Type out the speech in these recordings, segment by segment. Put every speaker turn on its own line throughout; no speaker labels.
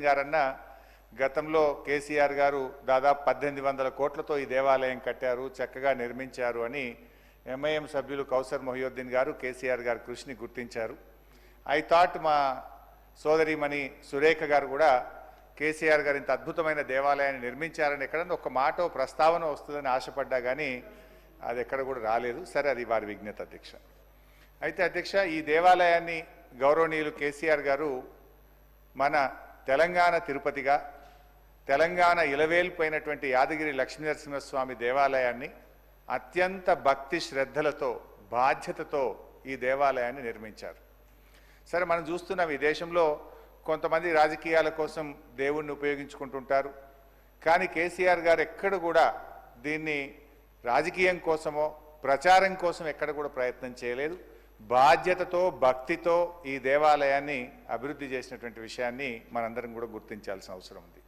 గారన్న గతంలో కేసీఆర్ గారు దాదాపు 1800 కోట్లతో ఈ దేవాలయం కట్టారు, చక్కగా నిర్మించారు అని ఎంఐఎం సభ్యులు కౌసర్ మొహియుద్దీన్ గారు కేసీఆర్ గారి కృషిని గుర్తించారు. ఐ థాట్ మా సోదరిమణి సురేఖ గారు కూడా కేసీఆర్ గారు ఇంత అద్భుతమైన దేవాలయాన్ని నిర్మించారని ఎక్కడన్నా ఒక మాట ప్రస్తావన వస్తుందని ఆశపడ్డా కానీ అది ఎక్కడ కూడా రాలేదు. సరే, అది వారి విజ్ఞత అధ్యక్ష. అయితే అధ్యక్ష, ఈ దేవాలయాన్ని గౌరవనీయులు కేసీఆర్ గారు మన తెలంగాణ తిరుపతిగా, తెలంగాణ ఇలవేల్పోయినటువంటి యాదగిరి లక్ష్మీనరసింహస్వామి దేవాలయాన్ని అత్యంత భక్తి శ్రద్ధలతో బాధ్యతతో ఈ దేవాలయాన్ని నిర్మించారు. సరే, మనం చూస్తున్నాం ఈ దేశంలో కొంతమంది రాజకీయాల కోసం దేవుణ్ణి ఉపయోగించుకుంటుంటారు. కానీ కేసీఆర్ గారు ఎక్కడ కూడా దీన్ని రాజకీయం కోసమో ప్రచారం కోసం ఎక్కడ కూడా ప్రయత్నం చేయలేదు. బాధ్యతతో భక్తితో ఈ దేవాలయాన్ని అభివృద్ధి చేసినటువంటి విషయాన్ని మనందరం కూడా గుర్తించాల్సిన అవసరం ఉంది.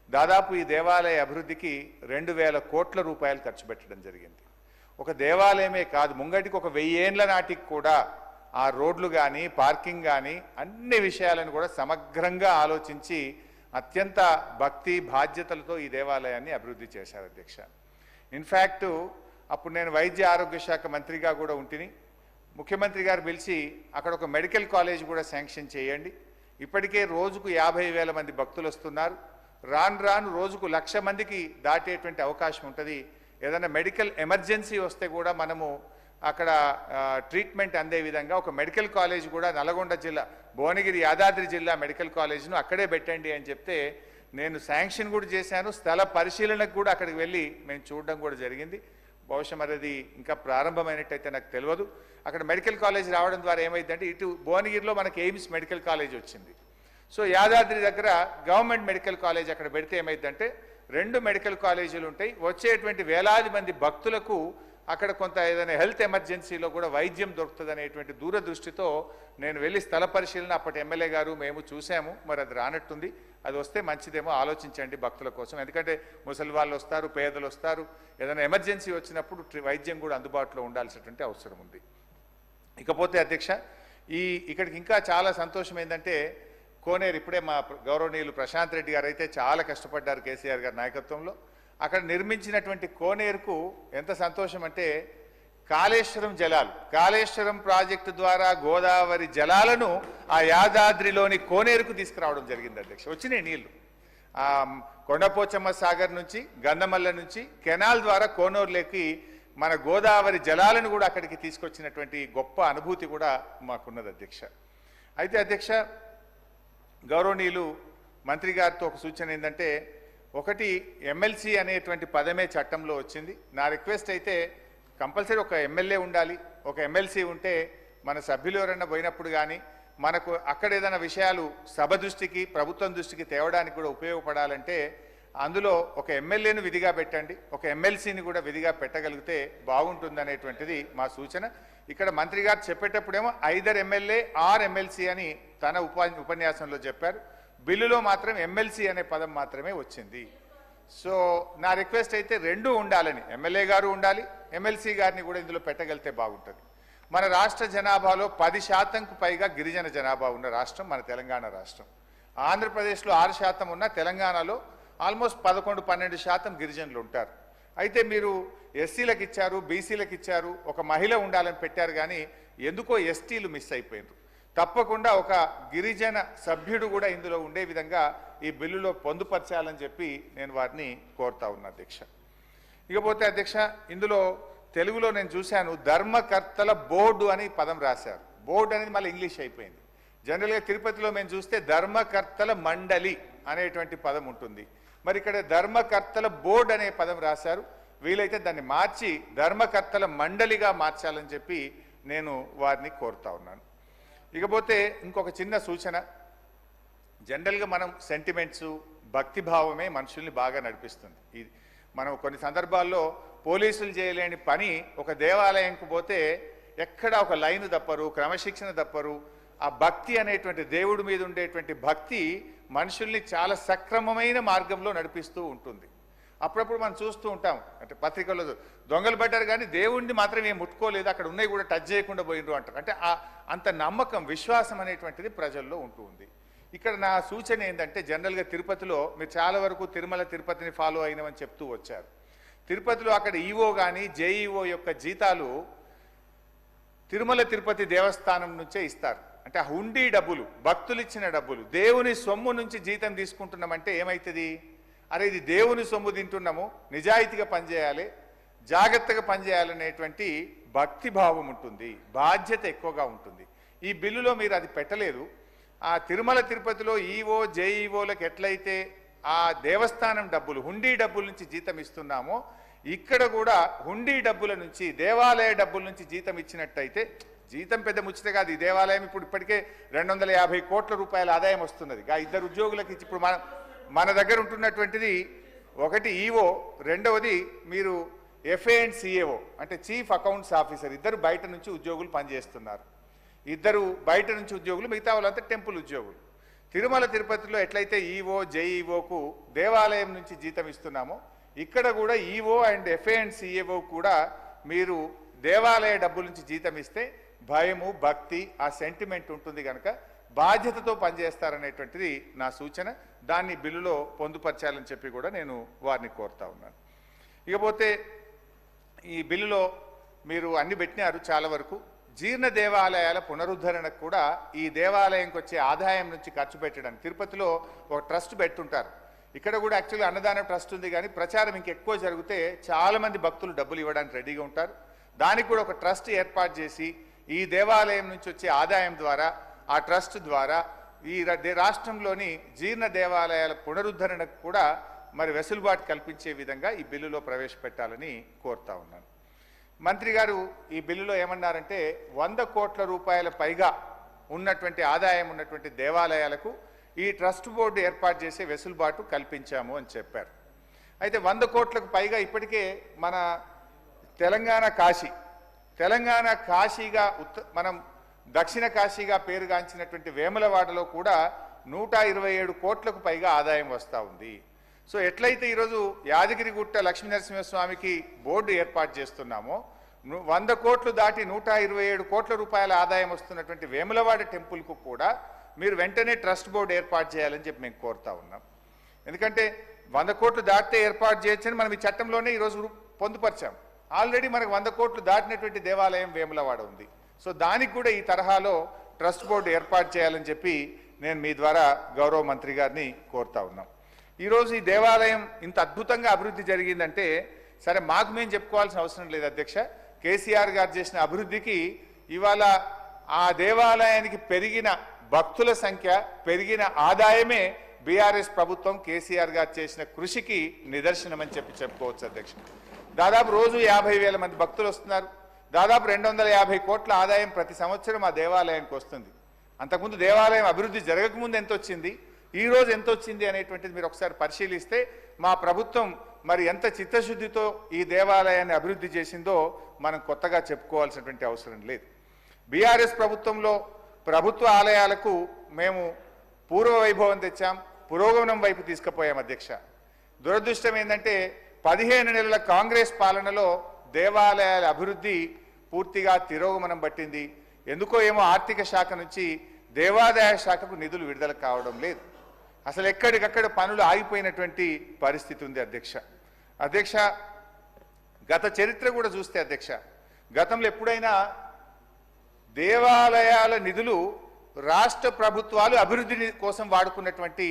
దాదాపు ఈ దేవాలయ అభివృద్ధికి 2000 కోట్ల రూపాయలు ఖర్చు పెట్టడం జరిగింది. ఒక దేవాలయమే కాదు, ముంగటికి ఒక 1000 ఏండ్ల నాటికి కూడా ఆ రోడ్లు కానీ పార్కింగ్ కానీ అన్ని విషయాలను కూడా సమగ్రంగా ఆలోచించి అత్యంత భక్తి బాధ్యతలతో ఈ దేవాలయాన్ని అభివృద్ధి చేశారు అధ్యక్ష. ఇన్ఫ్యాక్ట్ అప్పుడు నేను వైద్య ఆరోగ్య శాఖ మంత్రిగా కూడా ఉంటిని. ముఖ్యమంత్రి గారు పిలిచి అక్కడ ఒక మెడికల్ కాలేజ్ కూడా శాంక్షన్ చేయండి, ఇప్పటికే రోజుకు 50,000 మంది భక్తులు వస్తున్నారు, రాను రాను రోజుకు 1,00,000 మందికి దాటేటువంటి అవకాశం ఉంటుంది, ఏదైనా మెడికల్ ఎమర్జెన్సీ వస్తే కూడా మనము అక్కడ ట్రీట్మెంట్ అందే విధంగా ఒక మెడికల్ కాలేజ్ కూడా నల్గొండ జిల్లా భువనగిరి యాదాద్రి జిల్లా మెడికల్ కాలేజ్ను అక్కడే పెట్టండి అని చెప్తే నేను శాంక్షన్ కూడా చేశాను. స్థల పరిశీలనకు కూడా అక్కడికి వెళ్ళి మేము చూడడం కూడా జరిగింది. బహుశా మరి అది ఇంకా ప్రారంభమైనట్టయితే నాకు తెలియదు. అక్కడ మెడికల్ కాలేజ్ రావడం ద్వారా ఏమైందంటే ఇటు భువనగిరిలో మనకి ఎయిమ్స్ మెడికల్ కాలేజ్ వచ్చింది. సో యాదాద్రి దగ్గర గవర్నమెంట్ మెడికల్ కాలేజ్ అక్కడ పెడితే ఏమైందంటే 2 మెడికల్ కాలేజీలు ఉంటాయి. వచ్చేటువంటి వేలాది మంది భక్తులకు అక్కడ కొంత ఏదైనా హెల్త్ ఎమర్జెన్సీలో కూడా వైద్యం దొరుకుతుంది అనేటువంటి దూరదృష్టితో నేను వెళ్ళి స్థల పరిశీలన అప్పటి ఎమ్మెల్యే గారు మేము చూసాము. మరి అది రానట్టుంది, అది వస్తే మంచిదేమో ఆలోచించండి భక్తుల కోసం. ఎందుకంటే ముసలి వాళ్ళు వస్తారు, పేదలు వస్తారు, ఏదైనా ఎమర్జెన్సీ వచ్చినప్పుడు వైద్యం కూడా అందుబాటులో ఉండాల్సినటువంటి అవసరం ఉంది. ఇకపోతే అధ్యక్ష, ఇక్కడికి ఇంకా చాలా సంతోషం ఏంటంటే కోనేరు, ఇప్పుడే మా గౌరవనీయులు ప్రశాంత్ రెడ్డి గారు అయితే చాలా కష్టపడ్డారు కేసీఆర్ గారి నాయకత్వంలో. అక్కడ నిర్మించినటువంటి కోనేరుకు ఎంత సంతోషం అంటే కాళేశ్వరం ప్రాజెక్టు ద్వారా గోదావరి జలాలను ఆ యాదాద్రిలోని కోనేరుకు తీసుకురావడం జరిగింది అధ్యక్ష. వచ్చినాయి నీళ్లు కొండపోచమ్మ సాగర్ నుంచి, గంధమల్ల నుంచి కెనాల్ ద్వారా కోనేరులోకి మన గోదావరి జలాలను కూడా అక్కడికి తీసుకొచ్చినటువంటి గొప్ప అనుభూతి కూడా మాకున్నది అధ్యక్ష. అయితే అధ్యక్ష, గౌరవనీయులు మంత్రి గారితో ఒక సూచన ఏంటంటే, ఒకటి ఎమ్మెల్సీ అనేటువంటి పదమే చట్టంలో వచ్చింది. నా రిక్వెస్ట్ అయితే కంపల్సరీ ఒక ఎమ్మెల్యే ఉండాలి. ఒక ఎమ్మెల్సీ ఉంటే మన సభ్యులు ఎవరైనా పోయినప్పుడు కానీ మనకు అక్కడ ఏదైనా విషయాలు సభ దృష్టికి ప్రభుత్వం దృష్టికి తేవడానికి కూడా ఉపయోగపడాలంటే అందులో ఒక ఎమ్మెల్యేను విధిగా పెట్టండి, ఒక ఎమ్మెల్సీని కూడా విధిగా పెట్టగలిగితే బాగుంటుంది అనేటువంటిది మా సూచన. ఇక్కడ మంత్రి గారు చెప్పేటప్పుడేమో ఐదర్ ఎమ్మెల్యే ఆర్ ఎమ్మెల్సీ అని తన ఉపన్యాసంలో చెప్పారు. బిల్లులో మాత్రం ఎమ్మెల్సీ అనే పదం మాత్రమే వచ్చింది. సో నా రిక్వెస్ట్ అయితే 2 ఉండాలని, ఎమ్మెల్యే గారు ఉండాలి, ఎమ్మెల్సీ గారిని కూడా ఇందులో పెట్టగలిగితే బాగుంటుంది. మన రాష్ట్ర జనాభాలో 10% పైగా గిరిజన జనాభా ఉన్న రాష్ట్రం మన తెలంగాణ రాష్ట్రం. ఆంధ్రప్రదేశ్లో 6% ఉన్న తెలంగాణలో ఆల్మోస్ట్ 11-12% గిరిజనులు ఉంటారు. అయితే మీరు ఎస్సీలకు ఇచ్చారు, బీసీలకు ఇచ్చారు, ఒక మహిళ ఉండాలని పెట్టారు, కానీ ఎందుకో ఎస్టీలు మిస్ అయిపోయారు. తప్పకుండా ఒక గిరిజన సభ్యుడు కూడా ఇందులో ఉండే విధంగా ఈ బిల్లులో పొందుపరచాలని చెప్పి నేను వారిని కోరుతా ఉన్నా అధ్యక్ష. ఇకపోతే అధ్యక్ష, ఇందులో తెలుగులో నేను చూశాను ధర్మకర్తల బోర్డు అని పదం రాశారు. బోర్డు అనేది మళ్ళీ ఇంగ్లీష్ అయిపోయింది. జనరల్గా తిరుపతిలో మేము చూస్తే ధర్మకర్తల మండలి అనేటువంటి పదం ఉంటుంది. మరి ఇక్కడ ధర్మకర్తల బోర్డు అనే పదం రాశారు. వీలైతే దాన్ని మార్చి ధర్మకర్తల మండలిగా మార్చాలని చెప్పి నేను వారిని కోరుతా ఉన్నాను. ఇకపోతే ఇంకొక చిన్న సూచన, జనరల్గా మనం సెంటిమెంట్స్ భక్తిభావమే మనుషుల్ని బాగా నడిపిస్తుంది. ఇది మనం కొన్ని సందర్భాల్లో పోలీసులు చేయలేని పని ఒక దేవాలయంకు పోతే ఎక్కడ ఒక లైన్ తప్పరు, క్రమశిక్షణ తప్పరు. ఆ భక్తి అనేటువంటి దేవుడి మీద ఉండేటువంటి భక్తి మనుషుల్ని చాలా సక్రమమైన మార్గంలో నడిపిస్తూ ఉంటుంది. అప్పుడప్పుడు మనం చూస్తూ ఉంటాం, అంటే పత్రికల్లో దొంగలు పడ్డారు కానీ దేవుణ్ణి మాత్రం ఏం ముట్టుకోలేదు, అక్కడ ఉన్నాయి కూడా టచ్ చేయకుండా పోయిండ్రు అంటారు. అంటే అంత నమ్మకం విశ్వాసం అనేటువంటిది ప్రజల్లో ఉంటూ ఉంది. ఇక్కడ నా సూచన ఏంటంటే జనరల్గా తిరుపతిలో మీరు చాలా వరకు తిరుమల తిరుపతిని ఫాలో అయినవని చెప్తూ వచ్చారు. తిరుపతిలో అక్కడ ఈవో కానీ జేఈఓ యొక్క జీతాలు తిరుమల తిరుపతి దేవస్థానం నుంచే ఇస్తారు. అంటే ఆ హుండీ డబ్బులు, భక్తులు ఇచ్చిన డబ్బులు, దేవుని సొమ్ము నుంచి జీతం తీసుకుంటున్నామంటే ఏమవుతుంది? అరే ఇది దేవుని సొమ్ము తింటున్నాము, నిజాయితీగా పనిచేయాలి, జాగ్రత్తగా పనిచేయాలనేటువంటి భక్తిభావం ఉంటుంది, బాధ్యత ఎక్కువగా ఉంటుంది. ఈ బిల్లులో మీరు అది పెట్టలేదు. ఆ తిరుమల తిరుపతిలో ఈవో జేఈఓలకు ఎట్లయితే ఆ దేవస్థానం డబ్బులు, హుండీ డబ్బుల నుంచి జీతం ఇస్తున్నామో ఇక్కడ కూడా హుండీ డబ్బుల నుంచి, దేవాలయ డబ్బుల నుంచి జీతం ఇచ్చినట్టయితే, జీతం పెద్ద ముచ్చట కాదు. ఈ దేవాలయం ఇప్పటికే 250 కోట్ల రూపాయల ఆదాయం వస్తున్నది. ఇద్దరు ఉద్యోగులకు ఇచ్చి ఇప్పుడు మన దగ్గర ఉంటున్నటువంటిది ఒకటి ఈవో, రెండవది మీరు ఎఫ్ఏ అండ్ సిఏఓ అంటే చీఫ్ అకౌంట్స్ ఆఫీసర్, ఇద్దరు బయట నుంచి ఉద్యోగులు పనిచేస్తున్నారు. ఇద్దరు బయట నుంచి ఉద్యోగులు, మిగతా వాళ్ళంతా టెంపుల్ ఉద్యోగులు. తిరుమల తిరుపతిలో ఎట్లయితే ఈవో జేఈఓకు దేవాలయం నుంచి జీతం ఇస్తున్నామో ఇక్కడ కూడా EO and FA and CAO కూడా మీరు దేవాలయ డబ్బుల నుంచి జీతం ఇస్తే భయము, భక్తి, ఆ సెంటిమెంట్ ఉంటుంది కనుక బాధ్యతతో పనిచేస్తారనేటువంటిది నా సూచన. దాన్ని బిల్లులో పొందుపరచాలని చెప్పి కూడా నేను వారిని కోరుతా ఉన్నాను. ఇకపోతే ఈ బిల్లులో మీరు అన్ని పెట్టినారు చాలా వరకు. జీర్ణ దేవాలయాల పునరుద్ధరణకు కూడా ఈ దేవాలయంకి వచ్చే ఆదాయం నుంచి ఖర్చు పెట్టడానికి తిరుపతిలో ఒక ట్రస్ట్ పెట్టుంటారు. ఇక్కడ కూడా యాక్చువల్గా అన్నదానం ట్రస్ట్ ఉంది, కానీ ప్రచారం ఇంకెక్కువ జరిగితే చాలామంది భక్తులు డబ్బులు ఇవ్వడానికి రెడీగా ఉంటారు. దానికి కూడా ఒక ట్రస్ట్ ఏర్పాటు చేసి ఈ దేవాలయం నుంచి వచ్చే ఆదాయం ద్వారా, ఆ ట్రస్ట్ ద్వారా ఈ రాష్ట్రంలోని జీర్ణ దేవాలయాల పునరుద్ధరణకు కూడా మరి వెసులుబాటు కల్పించే విధంగా ఈ బిల్లులో ప్రవేశపెట్టాలని కోరుతా ఉన్నాను. మంత్రి గారు ఈ బిల్లులో ఏమన్నారంటే 100 కోట్ల రూపాయల పైగా ఉన్నటువంటి ఆదాయం ఉన్నటువంటి దేవాలయాలకు ఈ ట్రస్ట్ బోర్డు ఏర్పాటు చేసే వెసులుబాటు కల్పించాము అని చెప్పారు. అయితే 100 కోట్లకు పైగా ఇప్పటికే మన తెలంగాణ కాశీగా మనం దక్షిణ కాశీగా పేరుగాంచినటువంటి వేములవాడలో కూడా 127 కోట్లకు పైగా ఆదాయం వస్తూ ఉంది. సో ఎట్లయితే ఈరోజు యాదగిరిగుట్ట లక్ష్మీనరసింహస్వామికి బోర్డు ఏర్పాటు చేస్తున్నామో 100 కోట్లు దాటి 127 కోట్ల రూపాయల ఆదాయం వస్తున్నటువంటి వేములవాడ టెంపుల్కు కూడా మీరు వెంటనే ట్రస్ట్ బోర్డు ఏర్పాటు చేయాలని చెప్పి మేము కోరుతా ఉన్నాం. ఎందుకంటే 100 కోట్లు దాటితే ఏర్పాటు చేయొచ్చని మనం ఈ చట్టంలోనే ఈరోజు పొందుపరిచాం. ఆల్రెడీ మనకు 100 కోట్లు దాటినటువంటి దేవాలయం వేములవాడ ఉంది. సో దానికి కూడా ఈ తరహాలో ట్రస్ట్ బోర్డు ఏర్పాటు చేయాలని చెప్పి నేను మీ ద్వారా గౌరవ మంత్రి గారిని కోరుతా ఉన్నాం. ఈరోజు ఈ దేవాలయం ఇంత అద్భుతంగా అభివృద్ధి జరిగిందంటే సరే మాకు మేము చెప్పుకోవాల్సిన అవసరం లేదు అధ్యక్ష. కేసీఆర్ గారు చేసిన అభివృద్ధికి ఇవాళ ఆ దేవాలయానికి పెరిగిన భక్తుల సంఖ్య, పెరిగిన ఆదాయమే బీఆర్ఎస్ ప్రభుత్వం కేసీఆర్ గారు చేసిన కృషికి నిదర్శనమని చెప్పుకోవచ్చు అధ్యక్ష. దాదాపు రోజు 50,000 మంది భక్తులు వస్తున్నారు. దాదాపు 250 కోట్ల ఆదాయం ప్రతి సంవత్సరం ఆ దేవాలయానికి వస్తుంది. అంతకుముందు దేవాలయం అభివృద్ధి జరగకముందు ఎంత వచ్చింది, ఈ రోజు ఎంత వచ్చింది అనేటువంటిది మీరు ఒకసారి పరిశీలిస్తే మా ప్రభుత్వం మరి ఎంత చిత్తశుద్ధితో ఈ దేవాలయాన్ని అభివృద్ధి చేసిందో మనం కొత్తగా చెప్పుకోవాల్సినటువంటి అవసరం లేదు. బీఆర్ఎస్ ప్రభుత్వంలో ప్రభుత్వ ఆలయాలకు మేము పూర్వ వైభవం తెచ్చాం, పురోగమనం వైపు తీసుకుపోయాం అధ్యక్ష. దురదృష్టం ఏంటంటే 15 నెలల కాంగ్రెస్ పాలనలో దేవాలయాల అభివృద్ధి పూర్తిగా తిరోగమనం పట్టింది. ఎందుకో ఏమో ఆర్థిక శాఖ నుంచి దేవాదాయ శాఖకు నిధులు విడుదల కావడం లేదు. అసలు ఎక్కడికక్కడ పనులు ఆగిపోయినటువంటి పరిస్థితి ఉంది అధ్యక్ష. గత చరిత్ర కూడా చూస్తే అధ్యక్ష, గతంలో ఎప్పుడైనా దేవాలయాల నిధులు రాష్ట్ర ప్రభుత్వాలు అభివృద్ధి కోసం వాడుకున్నటువంటి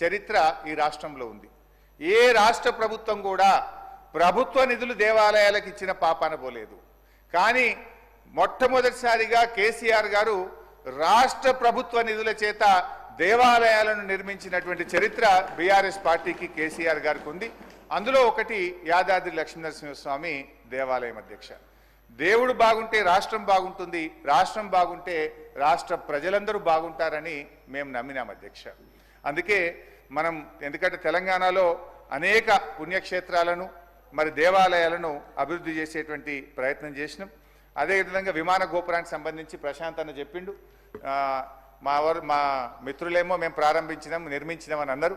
చరిత్ర ఈ రాష్ట్రంలో ఉంది. ఏ రాష్ట్ర ప్రభుత్వం కూడా ప్రభుత్వ నిధులు దేవాలయాలకు ఇచ్చిన పాపాన పోలేదు. కానీ మొట్టమొదటిసారిగా కేసీఆర్ గారు రాష్ట్ర ప్రభుత్వ నిధుల చేత దేవాలయాలను నిర్మించినటువంటి చరిత్ర బీఆర్ఎస్ పార్టీకి కేసీఆర్ గారికి ఉంది. అందులో ఒకటి యాదాద్రి లక్ష్మీనరసింహస్వామి దేవాలయం అధ్యక్ష. దేవుడు బాగుంటే రాష్ట్రం బాగుంటుంది, రాష్ట్రం బాగుంటే రాష్ట్ర ప్రజలందరూ బాగుంటారని మేము నమ్మినాం అధ్యక్ష. అందుకే మనం ఎందుకంటే తెలంగాణలో అనేక పుణ్యక్షేత్రాలను మరి దేవాలయాలను అభివృద్ధి చేసేటువంటి ప్రయత్నం చేసినాం. అదేవిధంగా విమాన గోపురానికి సంబంధించి ప్రశాంత్ అన్న చెప్పిండు, మా మిత్రులేమో మేము నిర్మించినామని అన్నారు.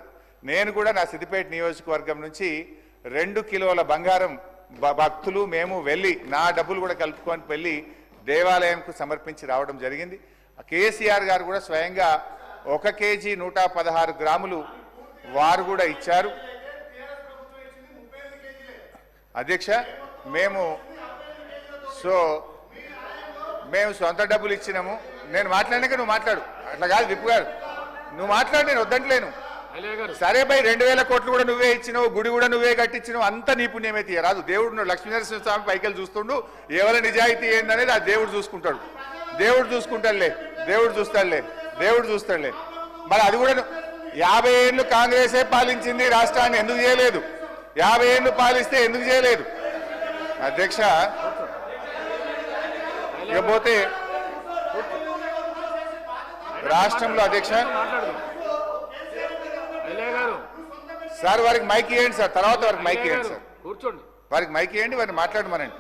నేను కూడా నా సిద్దిపేట నియోజకవర్గం నుంచి 2 కిలోల బంగారం భక్తులు మేము వెళ్ళి నా డబ్బులు కూడా కలుపుకొని వెళ్ళి దేవాలయంకు సమర్పించి రావడం జరిగింది. కేసీఆర్ గారు కూడా స్వయంగా 1 కేజీ 116 గ్రాములు వారు కూడా ఇచ్చారు. అధ్యక్ష, మేము సొంత డబ్బులు ఇచ్చినాము. నేను మాట్లాడినాక నువ్వు మాట్లాడు. అట్లా కాదు విప్పు గారు, నువ్వు మాట్లాడు, నేను వద్దంటలేను. సరే బై 2000 కోట్లు కూడా నువ్వే ఇచ్చినావు, గుడి కూడా నువ్వే కట్టించినావు, అంత నీ పుణ్యమే తీయరాదు. దేవుడు లక్ష్మీనరసింహ స్వామి పైకెళ్ళి చూస్తుండు, ఎవరి నిజాయితీ ఏందనేది ఆ దేవుడు చూసుకుంటాడు. దేవుడు చూసుకుంటాడులే, దేవుడు చూస్తాడులే. మరి అది కూడా 50 ఏళ్ళు కాంగ్రెసే పాలించింది రాష్ట్రాన్ని, ఎందుకు చేయలేదు? 50 ఏళ్ళు పాలిస్తే ఎందుకు చేయలేదు? అధ్యక్ష, ఇకపోతే రాష్ట్రంలో అధ్యక్ష సార్ వారికి మైక్ ఇవ్వండి సార్, తర్వాత వారికి మైక్ ఇవ్వండి సార్, కూర్చోండి, వారికి మైక్ ఇవ్వండి, వారిని మాట్లాడమనండి.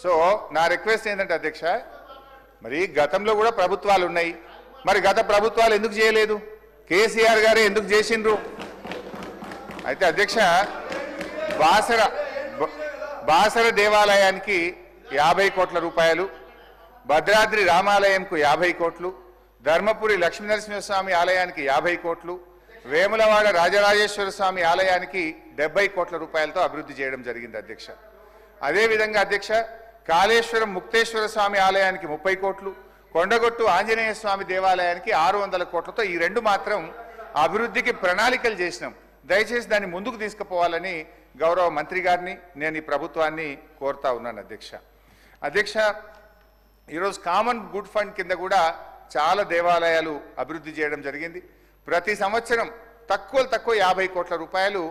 సో నా రిక్వెస్ట్ ఏంటంటే అధ్యక్ష, మరి గతంలో కూడా ప్రభుత్వాలు ఉన్నాయి, మరి గత ప్రభుత్వాలు ఎందుకు చేయలేదు? కేసీఆర్ గారే ఎందుకు చేసిండ్రు? అయితే అధ్యక్ష, బాసర దేవాలయానికి 50 కోట్ల రూపాయలు, భద్రాద్రి రామాలయంకు 50 కోట్లు, ధర్మపురి లక్ష్మీనరసింహస్వామి ఆలయానికి 50 కోట్లు, వేములవాడ రాజరాజేశ్వర స్వామి ఆలయానికి 70 కోట్ల రూపాయలతో అభివృద్ధి చేయడం జరిగింది అధ్యక్ష. అదేవిధంగా అధ్యక్ష, కాళేశ్వరం ముక్తేశ్వర స్వామి ఆలయానికి 30 కోట్లు, కొండగొట్టు ఆంజనేయ స్వామి దేవాలయానికి 600 కోట్లతో ఈ రెండు మాత్రం అభివృద్ధికి ప్రణాళికలు చేసినాం. దయచేసి దాన్ని ముందుకు తీసుకుపోవాలని గౌరవ మంత్రి గారిని నేను ఈ ప్రభుత్వాన్ని కోరుతా ఉన్నాను అధ్యక్ష. అధ్యక్ష, ఈరోజు కామన్ గుడ్ ఫండ్ కింద కూడా చాలా దేవాలయాలు అభివృద్ధి చేయడం జరిగింది. ప్రతి సంవత్సరం తక్కువ 50 కోట్ల రూపాయలు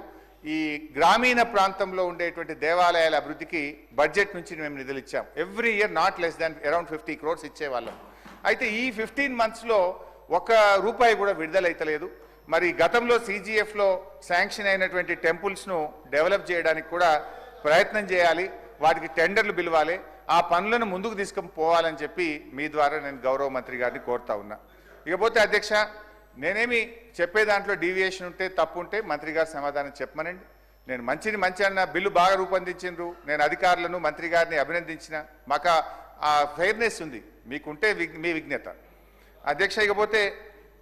ఈ గ్రామీణ ప్రాంతంలో ఉండేటువంటి దేవాలయాల అభివృద్ధికి బడ్జెట్ నుంచి మేము నిధులు ఇచ్చాం. Every year not less than around 50 crores ఇచ్చేవాళ్ళం. అయితే ఈ 15 monthsలో ₹1 కూడా విడుదలైతలేదు. మరి గతంలో CGFలో శాంక్షన్ అయినటువంటి టెంపుల్స్ను డెవలప్ చేయడానికి కూడా ప్రయత్నం చేయాలి, వాటికి టెండర్లు పిలవాలి, ఆ పనులను ముందుకు తీసుకొని పోవాలని చెప్పి మీ ద్వారా నేను గౌరవ మంత్రి గారిని కోరుతా ఉన్నా. ఇకపోతే అధ్యక్ష, నేనేమి చెప్పే దాంట్లో డీవియేషన్ ఉంటే తప్పు ఉంటే మంత్రి గారు సమాధానం చెప్పమనండి. నేను మంచి అన్న బిల్లు బాగా రూపొందించిండ్రు, నేను అధికారులను మంత్రి గారిని అభినందించిన, మాకు ఆ ఫెయిర్నెస్ ఉంది, మీకుంటే మీ విజ్ఞత. అధ్యక్ష, ఇకపోతే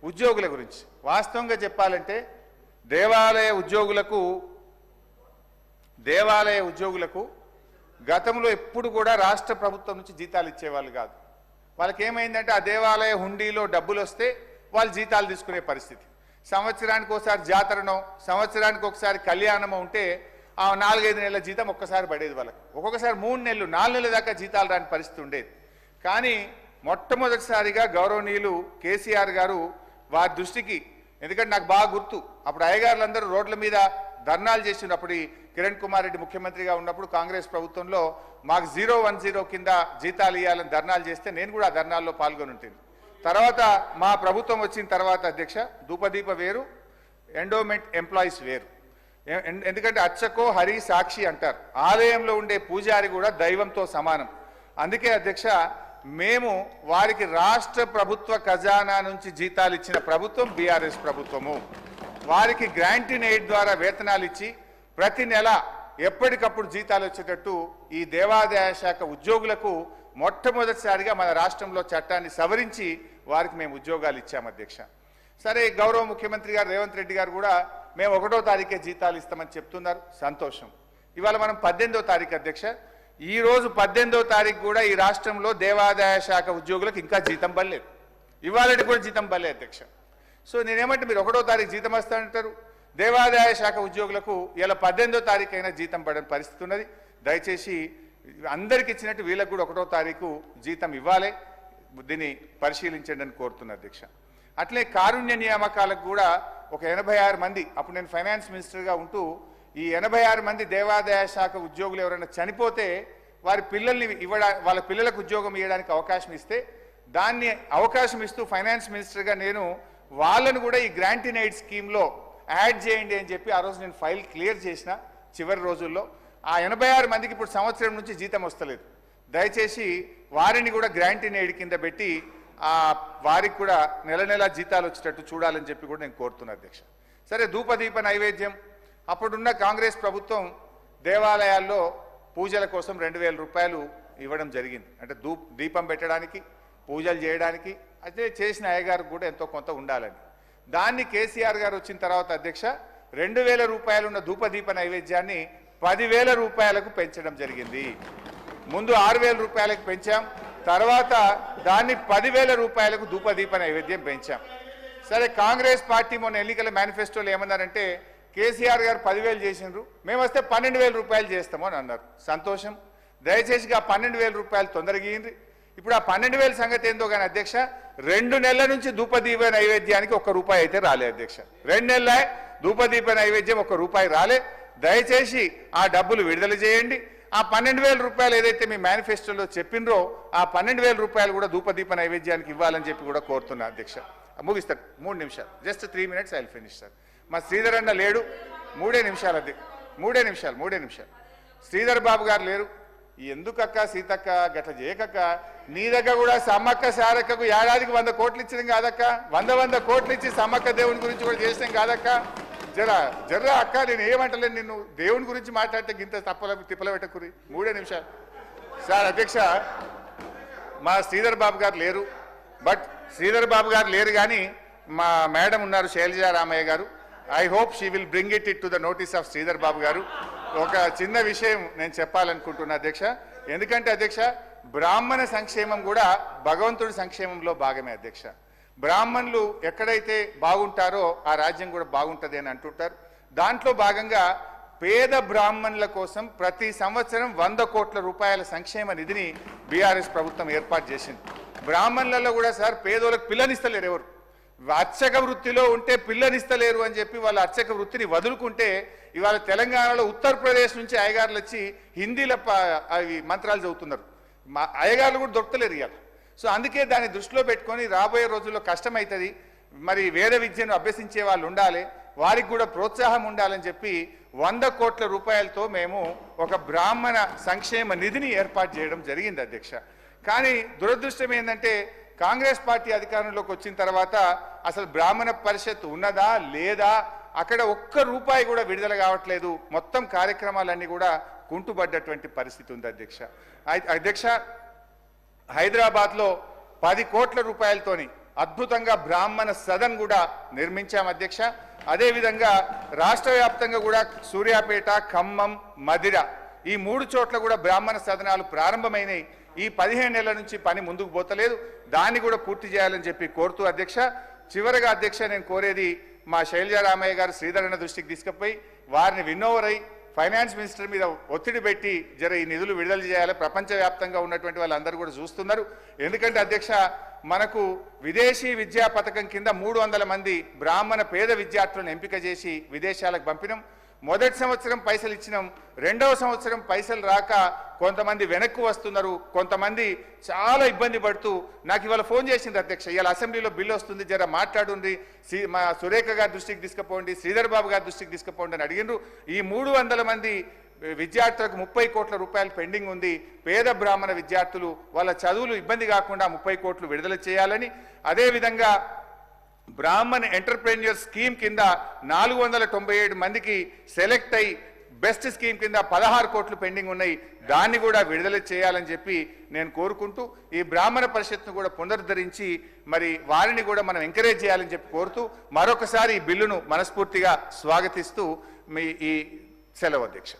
ఉద్యోగుల గురించి వాస్తవంగా చెప్పాలంటే దేవాలయ ఉద్యోగులకు గతంలో ఎప్పుడు కూడా రాష్ట్ర ప్రభుత్వం నుంచి జీతాలు ఇచ్చేవాళ్ళు కాదు. వాళ్ళకి ఏమైందంటే ఆ దేవాలయ హుండీలో డబ్బులు వస్తే వాళ్ళు జీతాలు తీసుకునే పరిస్థితి. సంవత్సరానికి ఒకసారి జాతరనో, సంవత్సరానికి ఒకసారి కళ్యాణమో ఉంటే ఆ 4-5 నెలల జీతం ఒక్కసారి పడేది వాళ్ళకి. ఒక్కొక్కసారి 3 నెలలు 4 నెలల దాకా జీతాలు రాని పరిస్థితి ఉండేది. కానీ మొట్టమొదటిసారిగా గౌరవనీయులు కేసీఆర్ గారు వారి దృష్టికి, ఎందుకంటే నాకు బాగా గుర్తు, అప్పుడు అయ్యగారులందరూ రోడ్ల మీద ధర్నాలు చేసినప్పుడు కిరణ్ కుమార్ రెడ్డి ముఖ్యమంత్రిగా ఉన్నప్పుడు కాంగ్రెస్ ప్రభుత్వంలో మాకు 010 కింద జీతాలు ఇవ్వాలని ధర్నాలు చేస్తే నేను కూడా ఆ ధర్నాల్లో పాల్గొని ఉంటుంది. తర్వాత మా ప్రభుత్వం వచ్చిన తర్వాత అధ్యక్ష, ధూపదీప వేరు, ఎండోమెంట్ ఎంప్లాయీస్ వేరు. ఎందుకంటే అర్చకో హరి సాక్షి అంటారు, ఆలయంలో ఉండే పూజారి కూడా దైవంతో సమానం. అందుకే అధ్యక్ష, మేము వారికి రాష్ట్ర ప్రభుత్వ ఖజానా నుంచి జీతాలు ఇచ్చిన ప్రభుత్వం బీఆర్ఎస్ ప్రభుత్వము. వారికి గ్రాంట్ ఇన్ ఎయిడ్ ద్వారా వేతనాలు ఇచ్చి ప్రతి నెల ఎప్పటికప్పుడు జీతాలు వచ్చేటట్టు ఈ దేవాదాయ శాఖ ఉద్యోగులకు మొట్టమొదటిసారిగా మన రాష్ట్రంలో చట్టాన్ని సవరించి వారికి మేము ఉద్యోగాలు ఇచ్చాము అధ్యక్ష. సరే, గౌరవ ముఖ్యమంత్రి గారు రేవంత్ రెడ్డి గారు కూడా మేము 1వ తారీఖే జీతాలు ఇస్తామని చెప్తున్నారు, సంతోషం. ఇవాళ మనం 18వ తారీఖు అధ్యక్ష, ఈ రోజు 18వ తారీఖు కూడా ఈ రాష్ట్రంలో దేవాదాయ శాఖ ఉద్యోగులకు ఇంకా జీతం పడలేదు, ఇవాళకి కూడా జీతం పడలేదు అధ్యక్ష. సో నేనేమంటే మీరు 1వ తారీఖు జీతం వస్తానంటారు, దేవాదాయ శాఖ ఉద్యోగులకు ఇలా 18వ తారీఖు అయినా జీతం పడని పరిస్థితి ఉన్నది. దయచేసి అందరికి ఇచ్చినట్టు వీళ్ళకు కూడా 1వ తారీఖు జీతం ఇవ్వాలి, దీన్ని పరిశీలించండి అని కోరుతున్నా అధ్యక్ష. అట్లే కారుణ్య నియామకాలకు కూడా ఒక 86 మంది, అప్పుడు నేను ఫైనాన్స్ మినిస్టర్గా ఉంటూ ఈ 86 మంది దేవాదాయ శాఖ ఉద్యోగులు ఎవరైనా చనిపోతే వారి పిల్లల్ని వాళ్ళ పిల్లలకు ఉద్యోగం ఇవ్వడానికి అవకాశం ఇస్తే దాన్ని అవకాశం ఇస్తూ ఫైనాన్స్ మినిస్టర్గా నేను వాళ్ళను కూడా ఈ గ్రాంట్ ఇన్ ఎయిడ్ స్కీమ్లో యాడ్ చేయండి అని చెప్పి ఆ రోజు నేను ఫైల్ క్లియర్ చేసిన చివరి రోజుల్లో. ఆ 86 మందికి ఇప్పుడు సంవత్సరం నుంచి జీతం వస్తలేదు. దయచేసి వారిని కూడా గ్రాంట్ ఇన్ ఎయిడ్ కింద పెట్టి వారికి కూడా నెల జీతాలు వచ్చేటట్టు చూడాలని చెప్పి కూడా నేను కోరుతున్నా అధ్యక్ష. సరే, ధూపదీప నైవేద్యం అప్పుడున్న కాంగ్రెస్ ప్రభుత్వం దేవాలయాల్లో పూజల కోసం 2000 రూపాయలు ఇవ్వడం జరిగింది. అంటే దీపం పెట్టడానికి, పూజలు చేయడానికి అయితే చేసిన అయ్యగారికి కూడా ఎంతో కొంత ఉండాలని. దాన్ని కేసీఆర్ గారు వచ్చిన తర్వాత అధ్యక్ష 2000 రూపాయలు ఉన్న ధూపదీప నైవేద్యాన్ని 10,000 రూపాయలకు పెంచడం జరిగింది. ముందు 6,000 రూపాయలకు పెంచాం, తర్వాత దాన్ని 10,000 రూపాయలకు ధూపదీప నైవేద్యం పెంచాం. సరే, కాంగ్రెస్ పార్టీ మొన్న ఎన్నికల మేనిఫెస్టోలో ఏమన్నారంటే కేసీఆర్ గారు 10,000 చేసినారు, మేము వస్తే 12,000 రూపాయలు చేస్తాము అని అన్నారు. సంతోషం. దయచేసి ఆ 12,000 రూపాయలు తొందరగా ఇయ్యండి. ఇప్పుడు ఆ 12,000 సంగతి ఏందో కానీ అధ్యక్ష 2 నెలల నుంచి ధూపదీప నైవేద్యానికి ₹1 అయితే రాలే అధ్యక్ష. 2 నెలలే ధూపదీప నైవేద్యం ₹1 రాలే. దయచేసి ఆ డబ్బులు విడుదల చేయండి. ఆ 12,000 రూపాయలు ఏదైతే మీ మేనిఫెస్టోలో చెప్పినరో ఆ 12,000 రూపాయలు కూడా ధూపదీప నైవేద్యానికి ఇవ్వాలని చెప్పి కూడా కోరుతున్నా అధ్యక్ష. ముగిస్తారు 3 నిమిషాలు, just 3 minutes I will finish sir. మా శ్రీధర్ అన్న లేడు, 3 నిమిషాలు అధ్యక్ష, 3 నిమిషాలు. శ్రీధర్ బాబు గారు లేరు. ఎందుకక్క సీతక్క గట్ల చేయకక్క, నీ దగ్గర కూడా సమ్మక్క సారక్కకు ఏడాదికి 100 కోట్లు ఇచ్చినాం కాదక్క, 100 కోట్లు ఇచ్చి సమ్మక్క దేవుని గురించి కూడా చేసినాం కాదక్క. జర్రా అక్క, నేను ఏమంటలేను, నిన్ను దేవుని గురించి మాట్లాడితే గింత తిప్పల పెట్టకురి. 3 నిమిషాలు సార్. అధ్యక్ష, మా శ్రీధర్ బాబు గారు లేరు, బట్ శ్రీధర్ బాబు గారు లేరు కానీ మా మేడం ఉన్నారు శైలజా రామయ్య గారు. I hope she will bring it to the notice of Sridhar Babu గారు. ఒక చిన్న విషయం నేను చెప్పాలనుకుంటున్నా అధ్యక్ష. ఎందుకంటే అధ్యక్ష బ్రాహ్మణ సంక్షేమం కూడా భగవంతుడి సంక్షేమంలో భాగమే అధ్యక్ష. బ్రాహ్మణులు ఎక్కడైతే బాగుంటారో ఆ రాజ్యం కూడా బాగుంటుంది అని అంటుంటారు. దాంట్లో భాగంగా పేద బ్రాహ్మణుల కోసం ప్రతి సంవత్సరం 100 కోట్ల రూపాయల సంక్షేమ నిధిని బీఆర్ఎస్ ప్రభుత్వం ఏర్పాటు చేసింది. బ్రాహ్మణులలో కూడా సార్ పేదోళ్ళకి పిల్లనిస్తలేరు. ఎవరు అర్చక వృత్తిలో ఉంటే పిల్లనిస్తలేరు అని చెప్పి వాళ్ళ అర్చక వృత్తిని వదులుకుంటే ఇవాళ తెలంగాణలో ఉత్తరప్రదేశ్ నుంచి అయ్యగారులు వచ్చి హిందీలో అవి మంత్రాలు చదువుతున్నారు. మా అయ్యగారులు కూడా దొరకలేరు ఇవాళ. సో అందుకే దాన్ని దృష్టిలో పెట్టుకొని రాబోయే రోజుల్లో కష్టమవుతుంది. మరి వేద విద్యను అభ్యసించే వాళ్ళు ఉండాలి, వారికి కూడా ప్రోత్సాహం ఉండాలని చెప్పి 100 కోట్ల రూపాయలతో మేము ఒక బ్రాహ్మణ సంక్షేమ నిధిని ఏర్పాటు చేయడం జరిగింది అధ్యక్ష. కానీ దురదృష్టం ఏంటంటే కాంగ్రెస్ పార్టీ అధికారంలోకి వచ్చిన తర్వాత అసలు బ్రాహ్మణ పరిషత్ ఉన్నదా లేదా, అక్కడ ₹1 కూడా విడుదల కావట్లేదు. మొత్తం కార్యక్రమాలన్నీ కూడా కుంటుపడ్డటువంటి పరిస్థితి ఉంది అధ్యక్ష. అధ్యక్ష, హైదరాబాద్లో 10 కోట్ల రూపాయలతోని అద్భుతంగా బ్రాహ్మణ సదన్ కూడా నిర్మించాం అధ్యక్ష. అదేవిధంగా రాష్ట్ర వ్యాప్తంగా కూడా సూర్యాపేట, ఖమ్మం, మదిర ఈ 3 చోట్ల కూడా బ్రాహ్మణ సదనాలు ప్రారంభమైనవి. ఈ 15 నెలల నుంచి పని ముందుకు పోతలేదు, దాన్ని కూడా పూర్తి చేయాలని చెప్పి కోరుతూ అధ్యక్ష, చివరగా అధ్యక్ష నేను కోరేది మా శైలజా రామయ్య గారు శ్రీధరణ దృష్టికి తీసుకుపోయి వారిని విన్నోవర్ అయి ఫైనాన్స్ మినిస్టర్ మీద ఒత్తిడి పెట్టి ఈ నిధులు విడుదల చేయాలి. ప్రపంచవ్యాప్తంగా ఉన్నటువంటి వాళ్ళందరూ కూడా చూస్తున్నారు. ఎందుకంటే అధ్యక్ష మనకు విదేశీ విద్యా పథకం కింద 300 మంది బ్రాహ్మణ పేద విద్యార్థులను ఎంపిక చేసి విదేశాలకు పంపినాం. మొదటి సంవత్సరం పైసలు ఇచ్చినాం, 2వ సంవత్సరం పైసలు రాక కొంతమంది వెనక్కు వస్తున్నారు, కొంతమంది చాలా ఇబ్బంది పడుతూ నాకు ఇవాళ ఫోన్ చేసింది అధ్యక్ష. ఇవాళ అసెంబ్లీలో బిల్లు వస్తుంది, జర మాట్లాడుండి, మా సురేఖ గారి దృష్టికి తీసుకుపోండి, శ్రీధర్ బాబు గారి దృష్టికి తీసుకుపోండి అని అడిగినారు. ఈ 300 మంది విద్యార్థులకు 30 కోట్ల రూపాయలు పెండింగ్ ఉంది. పేద బ్రాహ్మణ విద్యార్థులు వాళ్ళ చదువులు ఇబ్బంది కాకుండా 30 కోట్లు విడుదల చేయాలని, అదేవిధంగా బ్రాహ్మణ్ ఎంటర్ప్రెన్యూర్ స్కీమ్ కింద 497 మందికి సెలెక్ట్ అయి బెస్ట్ స్కీమ్ కింద 16 కోట్లు పెండింగ్ ఉన్నాయి, దాన్ని కూడా విడుదల చేయాలని చెప్పి నేను కోరుకుంటూ ఈ బ్రాహ్మణ పరిషత్ను కూడా పునరుద్ధరించి మరి వారిని కూడా మనం ఎంకరేజ్ చేయాలని చెప్పి కోరుతూ మరొకసారి ఈ బిల్లును మనస్ఫూర్తిగా స్వాగతిస్తూ మీ ఈ సెలవు అధ్యక్ష.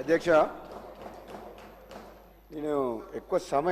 అధ్యక్ష, నేను ఎక్కువ సమయం